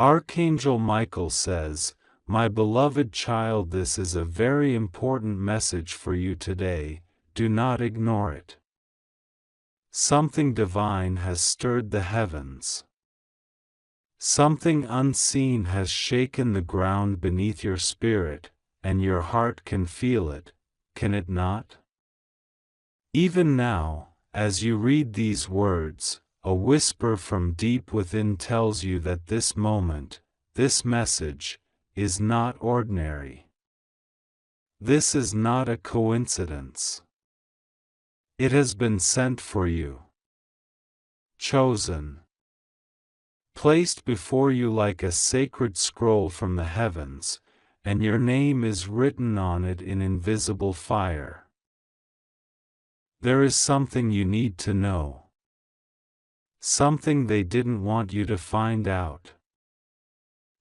Archangel Michael says, "My beloved child, this is a very important message for you today, do not ignore it. Something divine has stirred the heavens. Something unseen has shaken the ground beneath your spirit, and your heart can feel it, can it not? Even now, as you read these words, a whisper from deep within tells you that this moment, this message, is not ordinary. This is not a coincidence. It has been sent for you. Chosen. Placed before you like a sacred scroll from the heavens, and your name is written on it in invisible fire. There is something you need to know. Something they didn't want you to find out.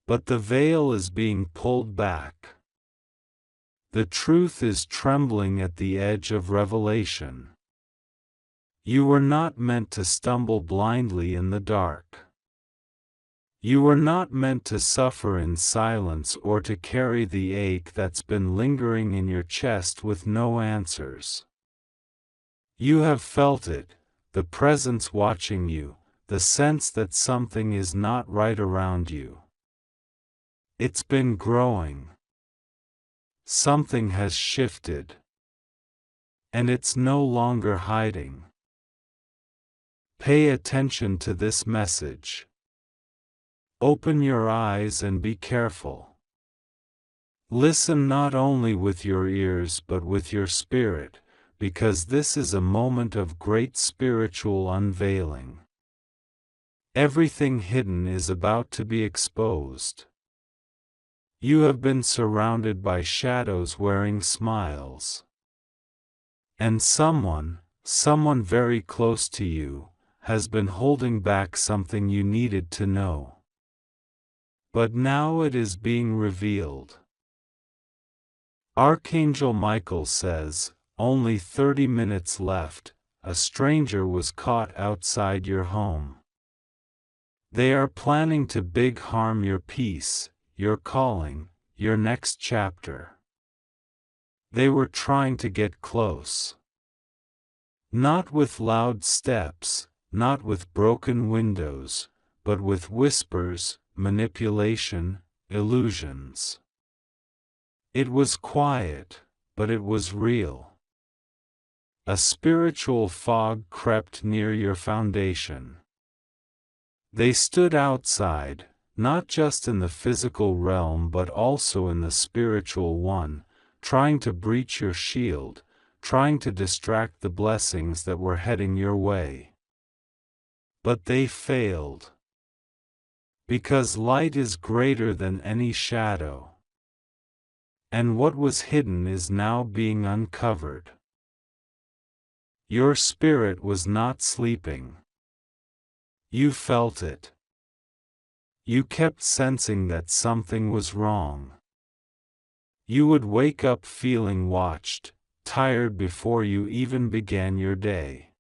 But the veil is being pulled back. The truth is trembling at the edge of revelation. You were not meant to stumble blindly in the dark. You were not meant to suffer in silence or to carry the ache that's been lingering in your chest with no answers. You have felt it, the presence watching you, the sense that something is not right around you. It's been growing. Something has shifted. And it's no longer hiding. Pay attention to this message. Open your eyes and be careful. Listen not only with your ears but with your spirit, because this is a moment of great spiritual unveiling. Everything hidden is about to be exposed. You have been surrounded by shadows wearing smiles. And someone very close to you, has been holding back something you needed to know. But now it is being revealed. Archangel Michael says, only 30 minutes left, a stranger was caught outside your home. They are planning to big harm your peace, your calling, your next chapter. They were trying to get close. Not with loud steps, not with broken windows, but with whispers, manipulation, illusions. It was quiet, but it was real. A spiritual fog crept near your foundation. They stood outside, not just in the physical realm but also in the spiritual one, trying to breach your shield, trying to distract the blessings that were heading your way. But they failed. Because light is greater than any shadow. And what was hidden is now being uncovered. Your spirit was not sleeping. You felt it. You kept sensing that something was wrong. You would wake up feeling watched, tired before you even began your day.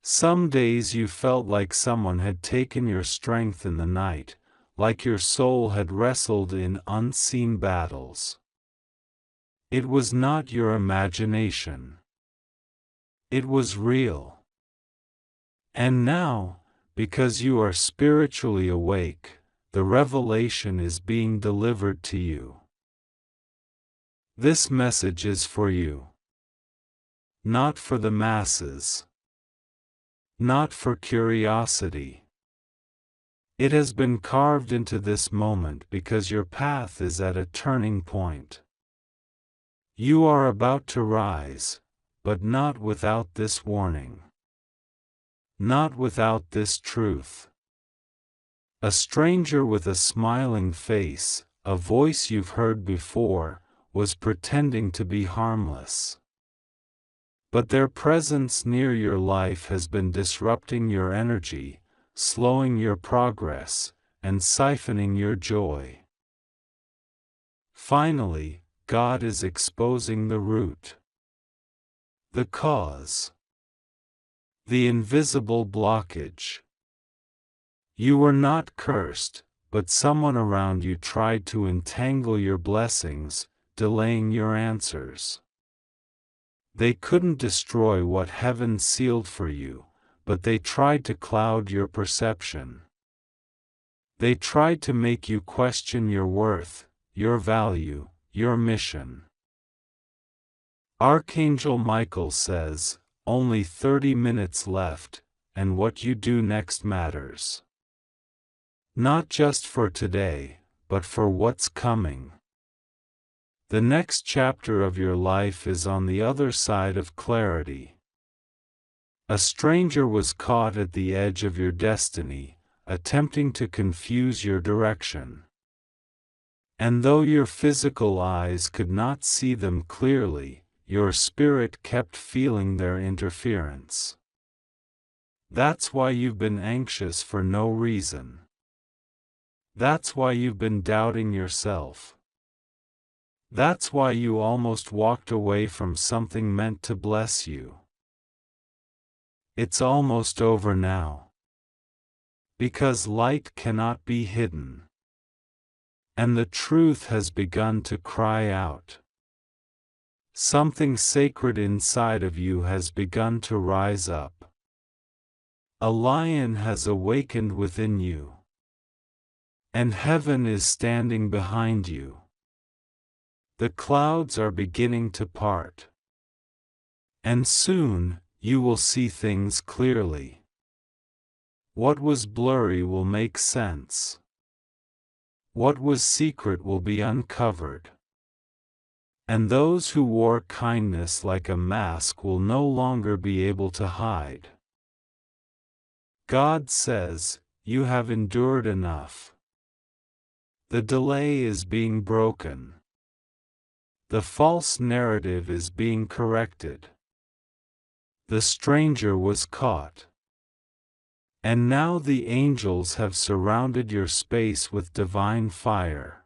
Some days you felt like someone had taken your strength in the night, like your soul had wrestled in unseen battles. It was not your imagination. It was real. And now, because you are spiritually awake, the revelation is being delivered to you. This message is for you. Not for the masses. Not for curiosity. It has been carved into this moment because your path is at a turning point. You are about to rise, but not without this warning. Not without this truth. A stranger with a smiling face, a voice you've heard before, was pretending to be harmless. But their presence near your life has been disrupting your energy, slowing your progress, and siphoning your joy. Finally, God is exposing the root. The cause. The invisible blockage. You were not cursed, but someone around you tried to entangle your blessings, delaying your answers. They couldn't destroy what heaven sealed for you, but they tried to cloud your perception. They tried to make you question your worth, your value, your mission. Archangel Michael says, only 30 minutes left, and what you do next matters. Not just for today, but for what's coming. The next chapter of your life is on the other side of clarity. A stranger was caught at the edge of your destiny, attempting to confuse your direction. And though your physical eyes could not see them clearly, your spirit kept feeling their interference. That's why you've been anxious for no reason. That's why you've been doubting yourself. That's why you almost walked away from something meant to bless you. It's almost over now. Because light cannot be hidden. And the truth has begun to cry out. Something sacred inside of you has begun to rise up. A lion has awakened within you. And heaven is standing behind you. The clouds are beginning to part. And soon, you will see things clearly. What was blurry will make sense. What was secret will be uncovered. And those who wore kindness like a mask will no longer be able to hide. God says, you have endured enough. The delay is being broken. The false narrative is being corrected. The stranger was caught. And now the angels have surrounded your space with divine fire.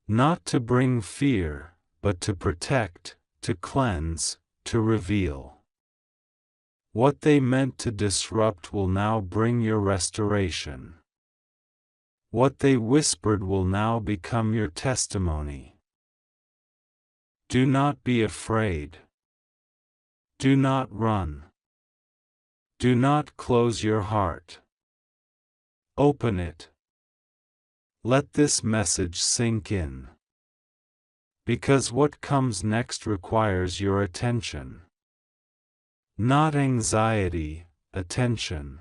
Not to bring fear, but to protect, to cleanse, to reveal. What they meant to disrupt will now bring your restoration. What they whispered will now become your testimony. Do not be afraid. Do not run. Do not close your heart. Open it. Let this message sink in. Because what comes next requires your attention. Not anxiety, attention.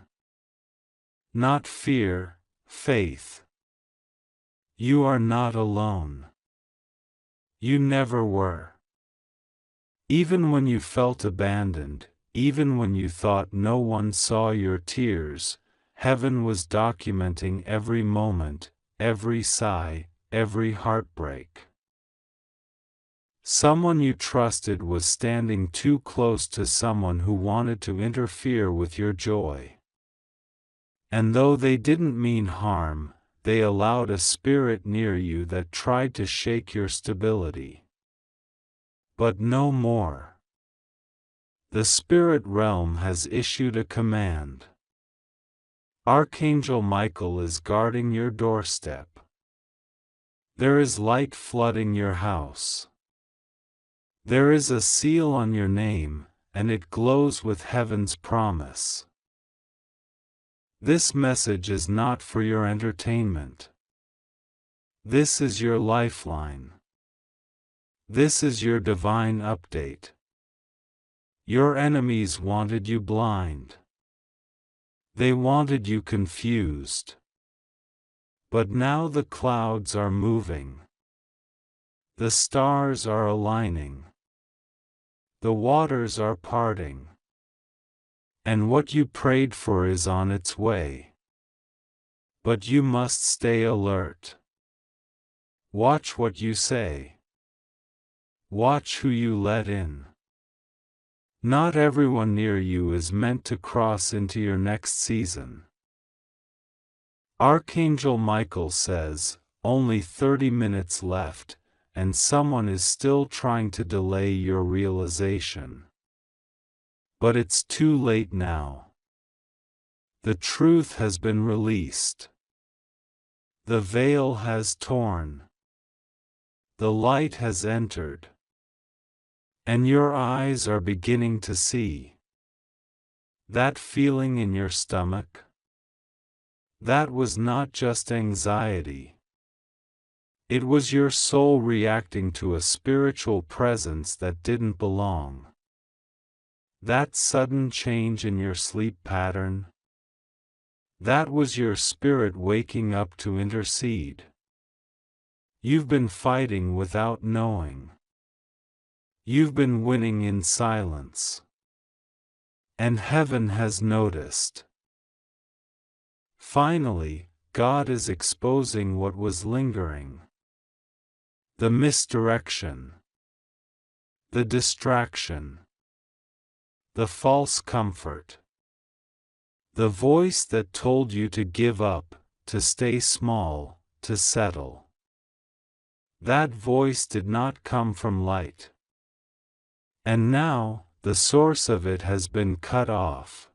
Not fear, faith. You are not alone. You never were. Even when you felt abandoned, even when you thought no one saw your tears, heaven was documenting every moment, every sigh, every heartbreak. Someone you trusted was standing too close to someone who wanted to interfere with your joy. And though they didn't mean harm, they allowed a spirit near you that tried to shake your stability. But no more. The spirit realm has issued a command. Archangel Michael is guarding your doorstep. There is light flooding your house. There is a seal on your name, and it glows with heaven's promise. This message is not for your entertainment. This is your lifeline. This is your divine update. Your enemies wanted you blind. They wanted you confused. But now the clouds are moving. The stars are aligning. The waters are parting. And what you prayed for is on its way. But you must stay alert. Watch what you say. Watch who you let in. Not everyone near you is meant to cross into your next season. Archangel Michael says, only 30 minutes left, and someone is still trying to delay your realization. But it's too late now. The truth has been released. The veil has torn. The light has entered. And your eyes are beginning to see. That feeling in your stomach? That was not just anxiety. It was your soul reacting to a spiritual presence that didn't belong. That sudden change in your sleep pattern? That was your spirit waking up to intercede. You've been fighting without knowing. You've been winning in silence. And heaven has noticed. Finally, God is exposing what was lingering. The misdirection. The distraction. The false comfort. The voice that told you to give up, to stay small, to settle. That voice did not come from light. And now, the source of it has been cut off.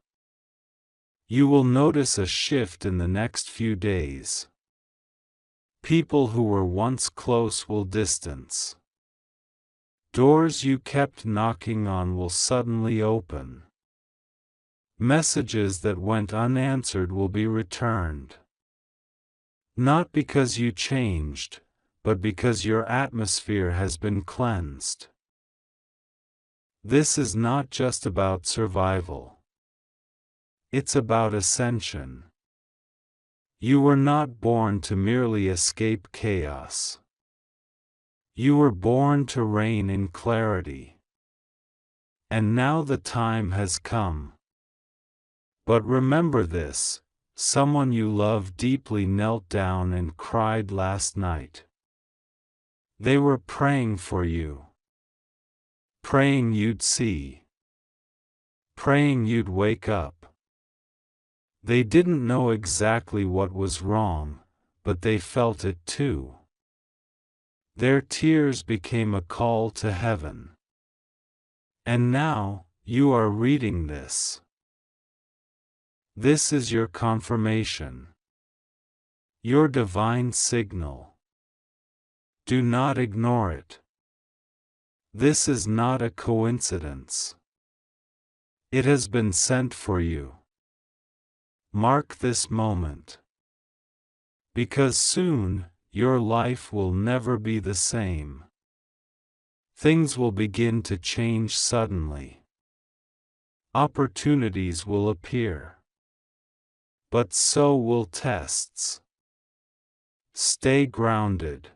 You will notice a shift in the next few days. People who were once close will distance. Doors you kept knocking on will suddenly open. Messages that went unanswered will be returned. Not because you changed, but because your atmosphere has been cleansed. This is not just about survival. It's about ascension. You were not born to merely escape chaos. You were born to reign in clarity. And now the time has come. But remember this, someone you love deeply knelt down and cried last night. They were praying for you. Praying you'd see. Praying you'd wake up. They didn't know exactly what was wrong, but they felt it too. Their tears became a call to heaven. And now, you are reading this. This is your confirmation. Your divine signal. Do not ignore it. This is not a coincidence. It has been sent for you. Mark this moment. Because soon, your life will never be the same. Things will begin to change suddenly. Opportunities will appear. But so will tests. Stay grounded.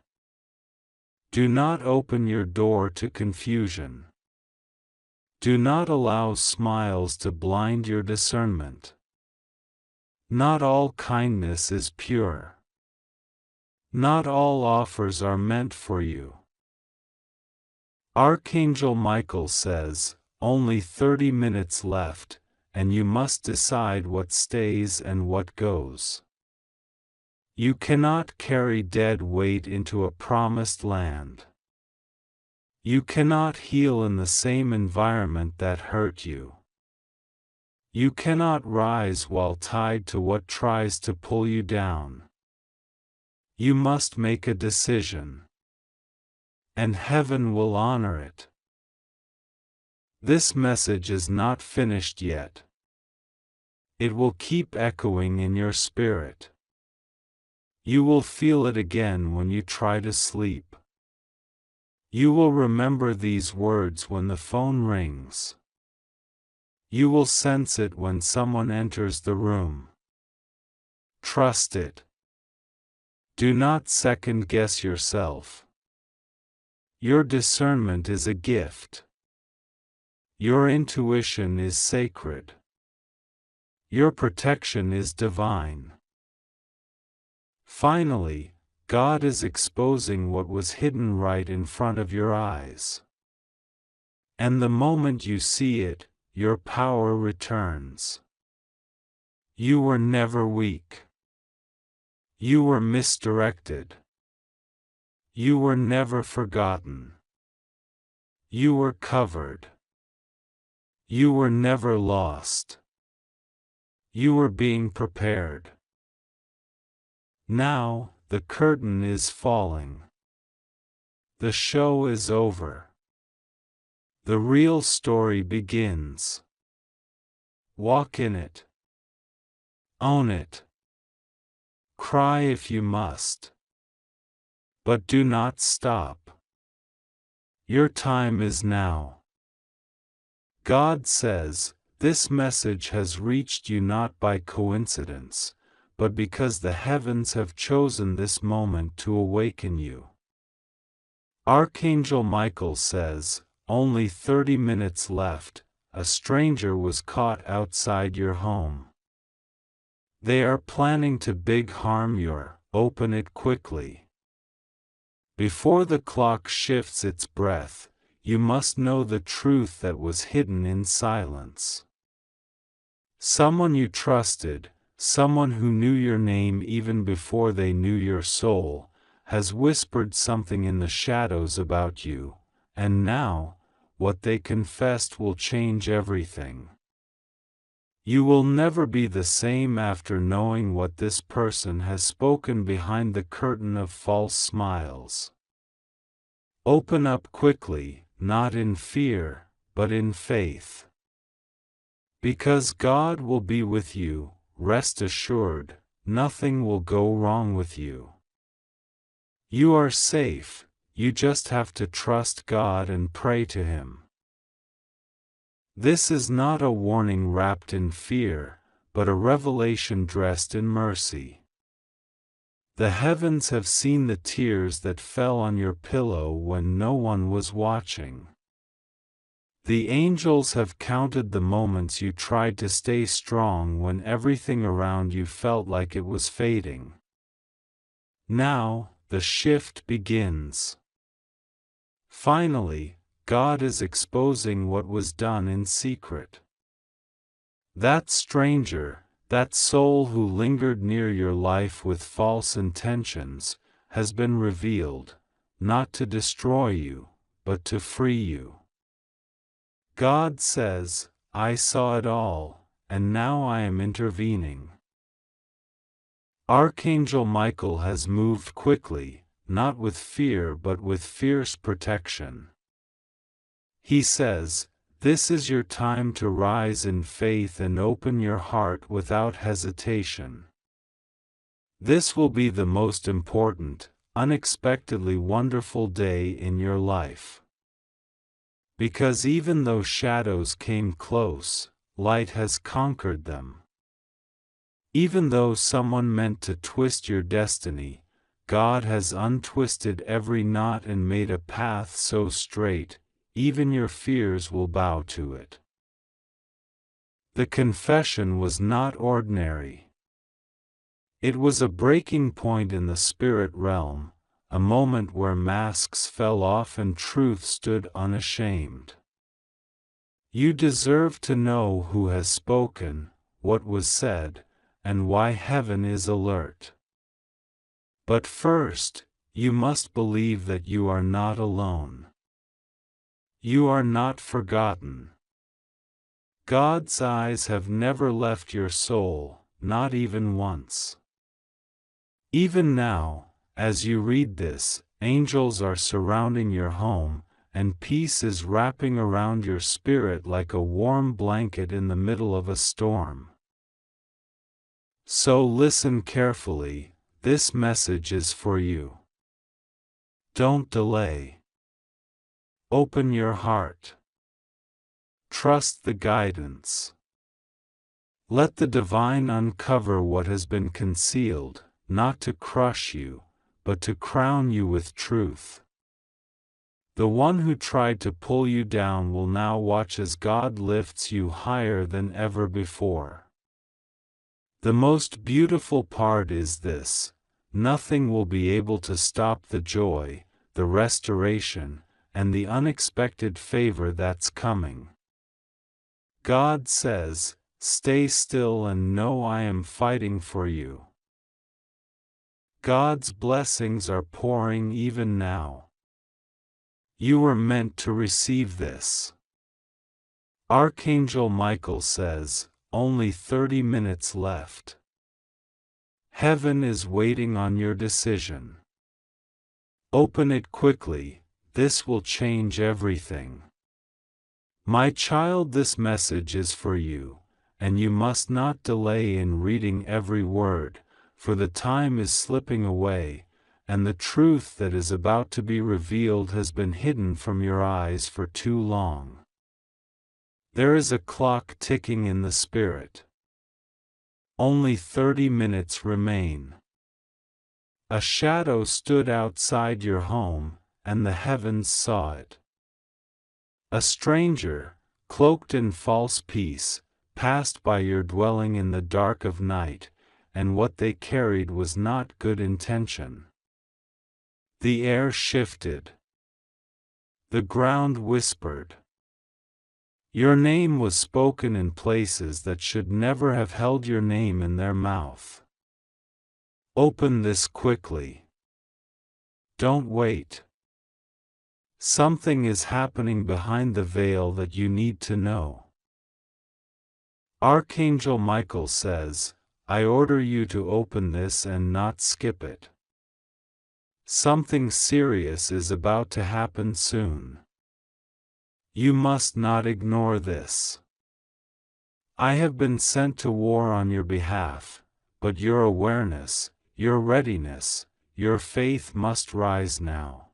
Do not open your door to confusion. Do not allow smiles to blind your discernment. Not all kindness is pure. Not all offers are meant for you. Archangel Michael says, only 30 minutes left, and you must decide what stays and what goes. You cannot carry dead weight into a promised land. You cannot heal in the same environment that hurt you. You cannot rise while tied to what tries to pull you down. You must make a decision. And heaven will honor it. This message is not finished yet. It will keep echoing in your spirit. You will feel it again when you try to sleep. You will remember these words when the phone rings. You will sense it when someone enters the room. Trust it. Do not second-guess yourself. Your discernment is a gift. Your intuition is sacred. Your protection is divine. Finally, God is exposing what was hidden right in front of your eyes. And the moment you see it, your power returns. You were never weak. You were misdirected. You were never forgotten. You were covered. You were never lost. You were being prepared. Now, the curtain is falling. The show is over. The real story begins. Walk in it. Own it. Cry if you must. But do not stop. Your time is now. God says, this message has reached you not by coincidence, but because the heavens have chosen this moment to awaken you. Archangel Michael says, only 30 minutes left, a stranger was caught outside your home. They are planning to big harm your, open it quickly. Before the clock shifts its breath, you must know the truth that was hidden in silence. Someone you trusted, someone who knew your name even before they knew your soul, has whispered something in the shadows about you, and now, what they confessed will change everything. You will never be the same after knowing what this person has spoken behind the curtain of false smiles. Open up quickly, not in fear, but in faith. Because God will be with you, rest assured, nothing will go wrong with you. You are safe, you just have to trust God and pray to Him. This is not a warning wrapped in fear, but a revelation dressed in mercy. The heavens have seen the tears that fell on your pillow when no one was watching. The angels have counted the moments you tried to stay strong when everything around you felt like it was fading. Now, the shift begins. Finally, God is exposing what was done in secret. That stranger, that soul who lingered near your life with false intentions, has been revealed, not to destroy you, but to free you. God says, I saw it all, and now I am intervening. Archangel Michael has moved quickly, not with fear but with fierce protection. He says, this is your time to rise in faith and open your heart without hesitation. This will be the most important, unexpectedly wonderful day in your life. Because even though shadows came close, light has conquered them. Even though someone meant to twist your destiny, God has untwisted every knot and made a path so straight, even your fears will bow to it. The confession was not ordinary. It was a breaking point in the spirit realm, a moment where masks fell off and truth stood unashamed. You deserve to know who has spoken, what was said, and why heaven is alert. But first, you must believe that you are not alone. You are not forgotten. God's eyes have never left your soul, not even once. Even now, as you read this, angels are surrounding your home, and peace is wrapping around your spirit like a warm blanket in the middle of a storm. So listen carefully, this message is for you. Don't delay. Open your heart. Trust the guidance. Let the divine uncover what has been concealed, not to crush you, but to crown you with truth. The one who tried to pull you down will now watch as God lifts you higher than ever before. The most beautiful part is this: nothing will be able to stop the joy, the restoration, and the unexpected favor that's coming. God says, stay still and know I am fighting for you. God's blessings are pouring even now. You were meant to receive this. Archangel Michael says, only 30 minutes left. Heaven is waiting on your decision. Open it quickly, this will change everything. My child, this message is for you, and you must not delay in reading every word, for the time is slipping away, and the truth that is about to be revealed has been hidden from your eyes for too long. There is a clock ticking in the spirit. Only 30 minutes remain. A shadow stood outside your home, and the heavens saw it. A stranger, cloaked in false peace, passed by your dwelling in the dark of night, and what they carried was not good intention. The air shifted. The ground whispered. Your name was spoken in places that should never have held your name in their mouth. Open this quickly. Don't wait. Something is happening behind the veil that you need to know. Archangel Michael says, I order you to open this and not skip it. Something serious is about to happen soon. You must not ignore this. I have been sent to war on your behalf, but your awareness, your readiness, your faith must rise now.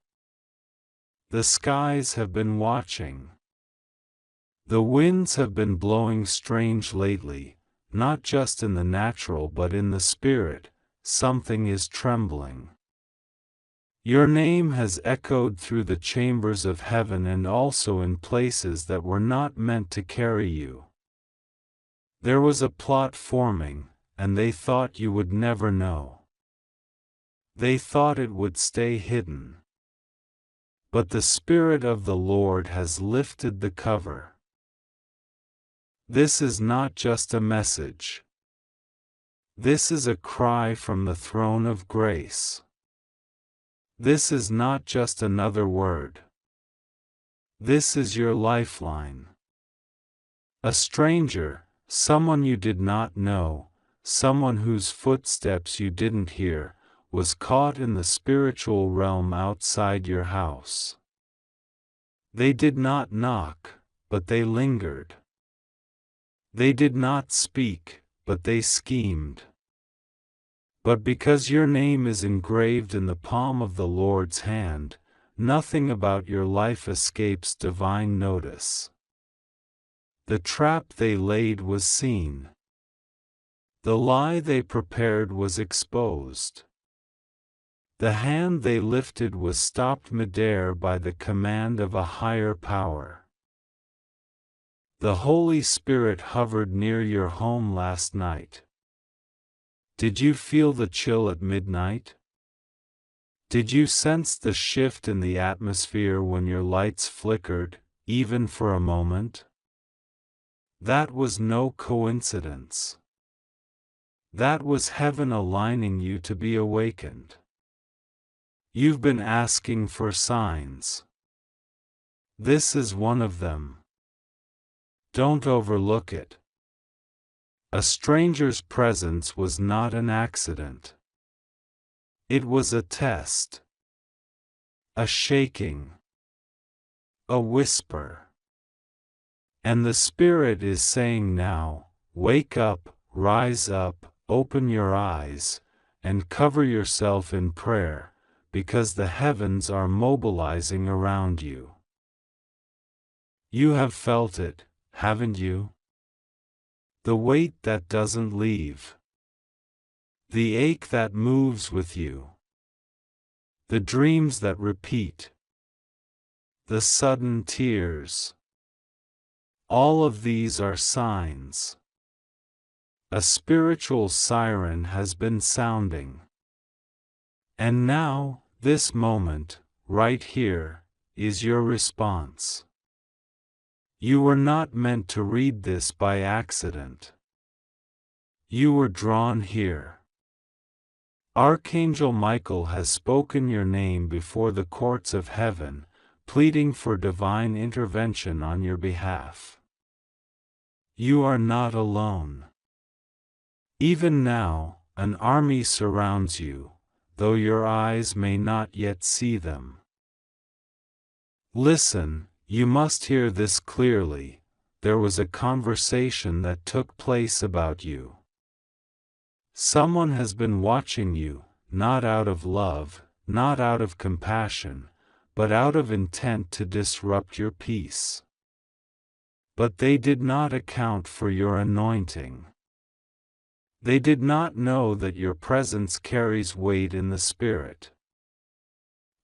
The skies have been watching. The winds have been blowing strange lately, not just in the natural but in the spirit. Something is trembling. Your name has echoed through the chambers of heaven and also in places that were not meant to carry you. There was a plot forming, and they thought you would never know. They thought it would stay hidden. But the Spirit of the Lord has lifted the cover. This is not just a message. This is a cry from the throne of grace. This is not just another word. This is your lifeline. A stranger, someone you did not know, someone whose footsteps you didn't hear, was caught in the spiritual realm outside your house. They did not knock, but they lingered. They did not speak, but they schemed. But because your name is engraved in the palm of the Lord's hand, nothing about your life escapes divine notice. The trap they laid was seen. The lie they prepared was exposed. The hand they lifted was stopped midair by the command of a higher power. The Holy Spirit hovered near your home last night. Did you feel the chill at midnight? Did you sense the shift in the atmosphere when your lights flickered, even for a moment? That was no coincidence. That was heaven aligning you to be awakened. You've been asking for signs. This is one of them. Don't overlook it. A stranger's presence was not an accident. It was a test. A shaking. A whisper. And the Spirit is saying now, wake up, rise up, open your eyes, and cover yourself in prayer, because the heavens are mobilizing around you. You have felt it, haven't you? The weight that doesn't leave. The ache that moves with you. The dreams that repeat. The sudden tears. All of these are signs. A spiritual siren has been sounding. And now, this moment, right here, is your response. You were not meant to read this by accident. You were drawn here. Archangel Michael has spoken your name before the courts of heaven, pleading for divine intervention on your behalf. You are not alone. Even now, An army surrounds you, though your eyes may not yet see them. Listen, you must hear this clearly. There was a conversation that took place about you. Someone has been watching you, not out of love, not out of compassion, but out of intent to disrupt your peace. But they did not account for your anointing. They did not know that your presence carries weight in the Spirit.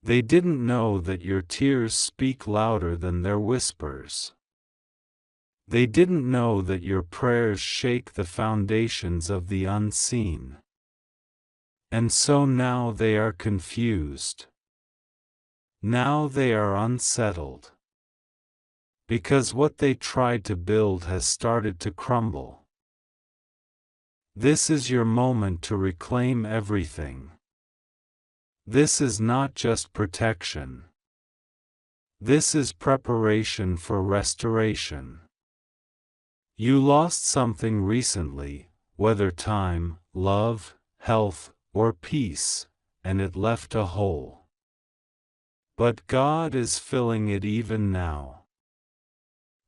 They didn't know that your tears speak louder than their whispers. They didn't know that your prayers shake the foundations of the unseen. And so now they are confused. Now they are unsettled. Because what they tried to build has started to crumble. This is your moment to reclaim everything. This is not just protection. This is preparation for restoration. You lost something recently, whether time, love, health, or peace, and it left a hole. But God is filling it even now.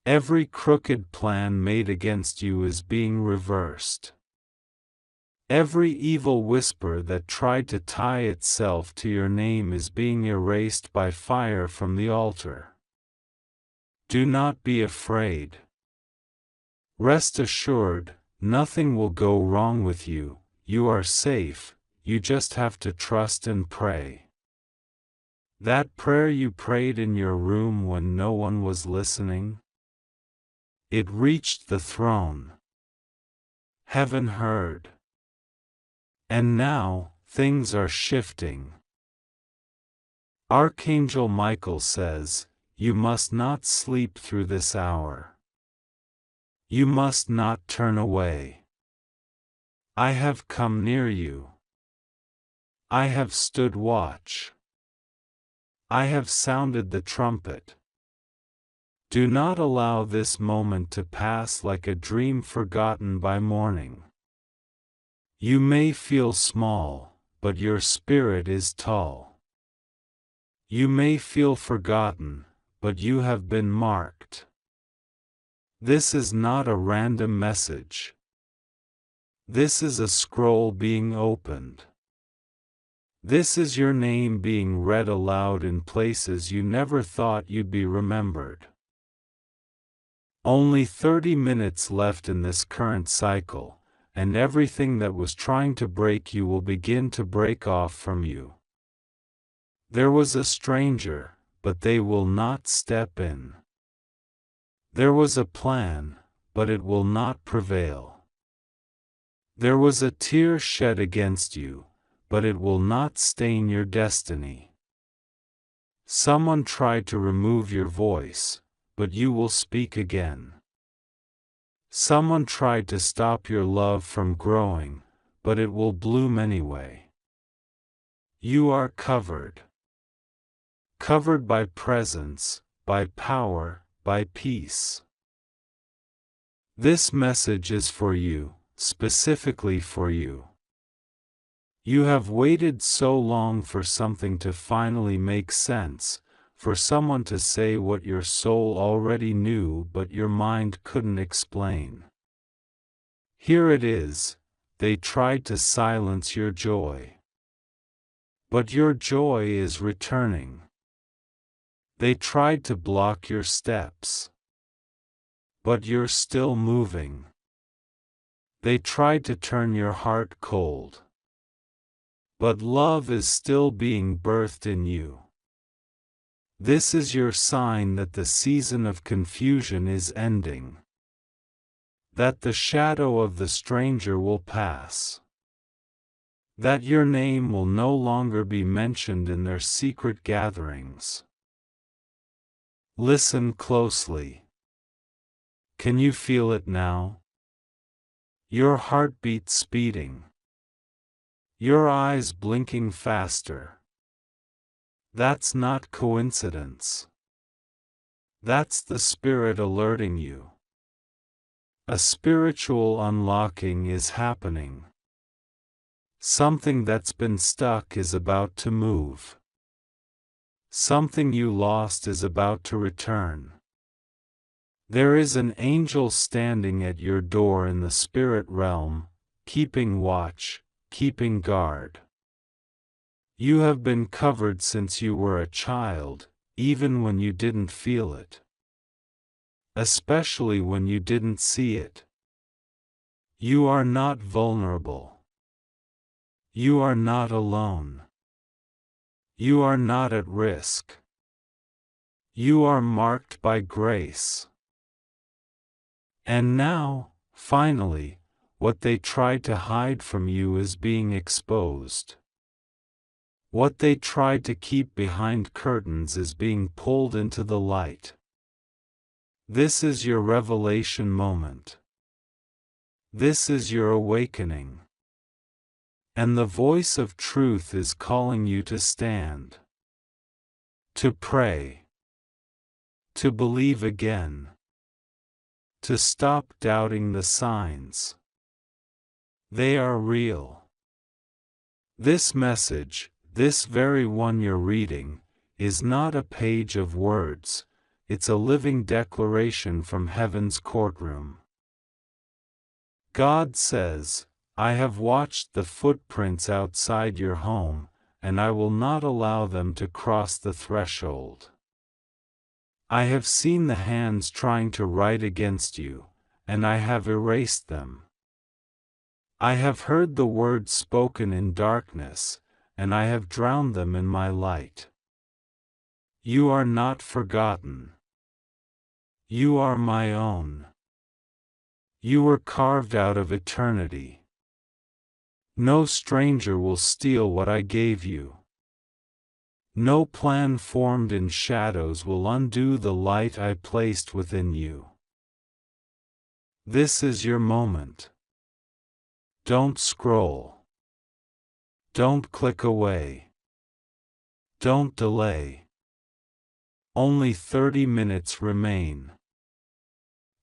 Every crooked plan made against you is being reversed. Every evil whisper that tried to tie itself to your name is being erased by fire from the altar. Do not be afraid. Rest assured, nothing will go wrong with you. You are safe, you just have to trust and pray. That prayer you prayed in your room when no one was listening? It reached the throne. Heaven heard. And now, things are shifting. Archangel Michael says, you must not sleep through this hour. You must not turn away. I have come near you. I have stood watch. I have sounded the trumpet. Do not allow this moment to pass like a dream forgotten by morning. You may feel small, but your spirit is tall. You may feel forgotten, but you have been marked. This is not a random message. This is a scroll being opened. This is your name being read aloud in places you never thought you'd be remembered. Only 30 minutes left in this current cycle, and everything that was trying to break you will begin to break off from you. There was a stranger, but they will not step in. There was a plan, but it will not prevail. There was a tear shed against you, but it will not stain your destiny. Someone tried to remove your voice, but you will speak again. Someone tried to stop your love from growing, but it will bloom anyway. You are covered. Covered by presence, by power, by peace. This message is for you, specifically for you. You have waited so long for something to finally make sense, for someone to say what your soul already knew but your mind couldn't explain. Here it is. They tried to silence your joy. But your joy is returning. They tried to block your steps. But you're still moving. They tried to turn your heart cold. But love is still being birthed in you. This is your sign that the season of confusion is ending. That the shadow of the stranger will pass. That your name will no longer be mentioned in their secret gatherings. Listen closely. Can you feel it now? Your heartbeat speeding. Your eyes blinking faster. That's not coincidence. That's the Spirit alerting you. A spiritual unlocking is happening. Something that's been stuck is about to move. Something you lost is about to return. There is an angel standing at your door in the spirit realm, keeping watch, keeping guard. You have been covered since you were a child, even when you didn't feel it. Especially when you didn't see it. You are not vulnerable. You are not alone. You are not at risk. You are marked by grace. And now, finally, what they tried to hide from you is being exposed. What they tried to keep behind curtains is being pulled into the light. This is your revelation moment. This is your awakening. And the voice of truth is calling you to stand. To pray. To believe again. To stop doubting the signs. They are real. This message, this very one you're reading, is not a page of words, it's a living declaration from heaven's courtroom. God says, I have watched the footprints outside your home, and I will not allow them to cross the threshold. I have seen the hands trying to write against you, and I have erased them. I have heard the words spoken in darkness, and I have drowned them in my light. You are not forgotten. You are my own. You were carved out of eternity. No stranger will steal what I gave you. No plan formed in shadows will undo the light I placed within you. This is your moment. Don't scroll. Don't click away. Don't delay. Only 30 minutes remain.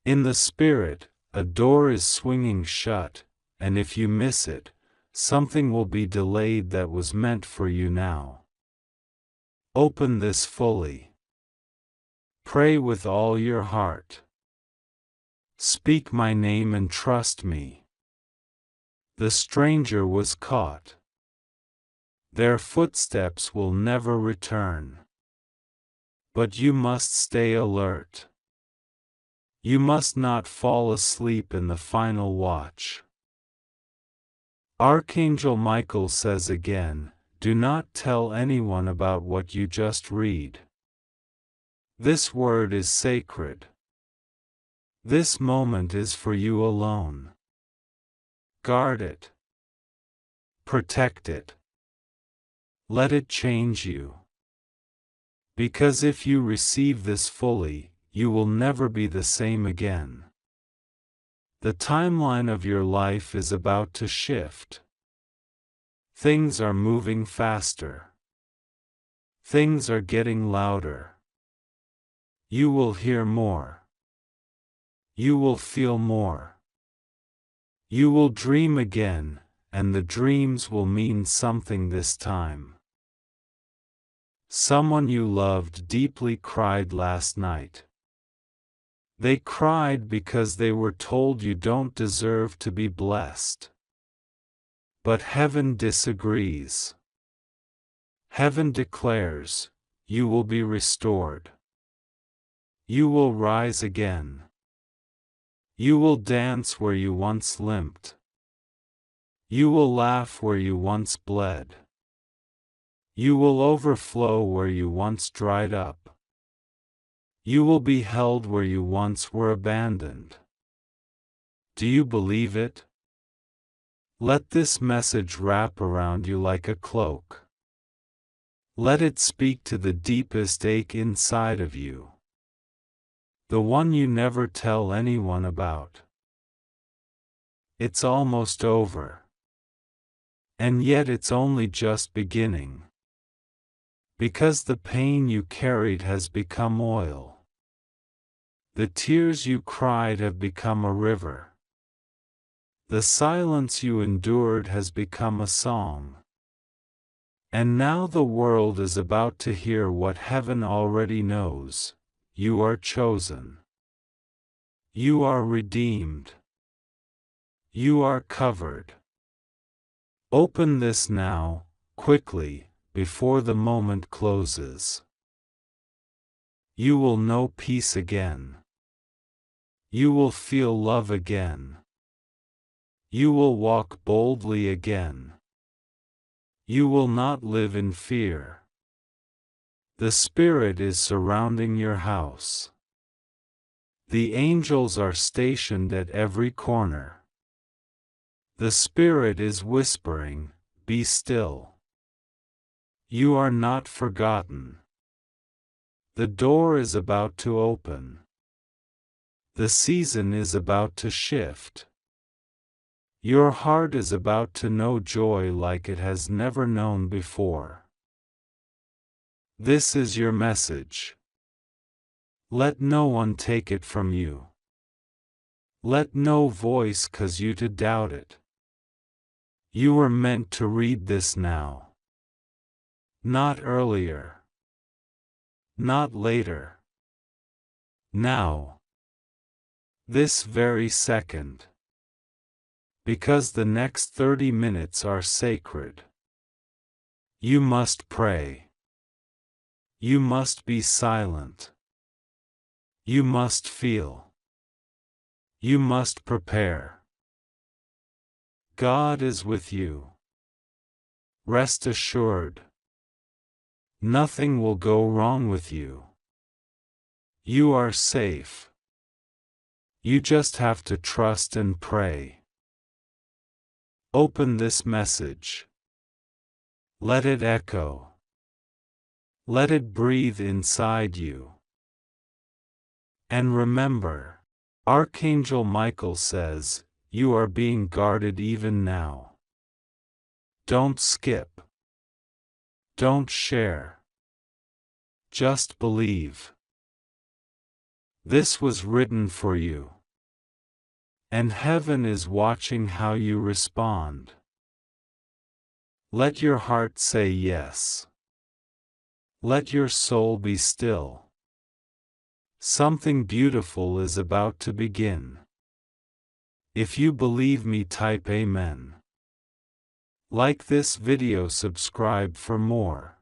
In the spirit, a door is swinging shut, and if you miss it, something will be delayed that was meant for you now. Open this fully. Pray with all your heart. Speak my name and trust me. The stranger was caught. Their footsteps will never return. But you must stay alert. You must not fall asleep in the final watch. Archangel Michael says again, do not tell anyone about what you just read. This word is sacred. This moment is for you alone. Guard it. Protect it. Let it change you. Because if you receive this fully, you will never be the same again. The timeline of your life is about to shift. Things are moving faster. Things are getting louder. You will hear more. You will feel more. You will dream again, and the dreams will mean something this time. Someone you loved deeply cried last night. They cried because they were told you don't deserve to be blessed. But heaven disagrees. Heaven declares, you will be restored. You will rise again. You will dance where you once limped. You will laugh where you once bled. You will overflow where you once dried up. You will be held where you once were abandoned. Do you believe it? Let this message wrap around you like a cloak. Let it speak to the deepest ache inside of you. The one you never tell anyone about. It's almost over. And yet it's only just beginning. Because the pain you carried has become oil. The tears you cried have become a river. The silence you endured has become a song. And now the world is about to hear what heaven already knows. You are chosen. You are redeemed. You are covered. Open this now, quickly, before the moment closes. You will know peace again. You will feel love again. You will walk boldly again. You will not live in fear. The Spirit is surrounding your house. The angels are stationed at every corner. The Spirit is whispering, "Be still." You are not forgotten. The door is about to open. The season is about to shift. Your heart is about to know joy like it has never known before. This is your message. Let no one take it from you. Let no voice cause you to doubt it. You were meant to read this now. Not earlier. Not later. Now. This very second. Because the next 30 minutes are sacred. You must pray. You must be silent. You must feel. You must prepare. God is with you. Rest assured. Nothing will go wrong with you. You are safe. You just have to trust and pray. Open this message. Let it echo. Let it breathe inside you. And remember, Archangel Michael says, you are being guarded even now. Don't skip. Don't share. Just believe. This was written for you. And heaven is watching how you respond. Let your heart say yes. Let your soul be still. Something beautiful is about to begin. If you believe me, type Amen. Like this video, subscribe for more.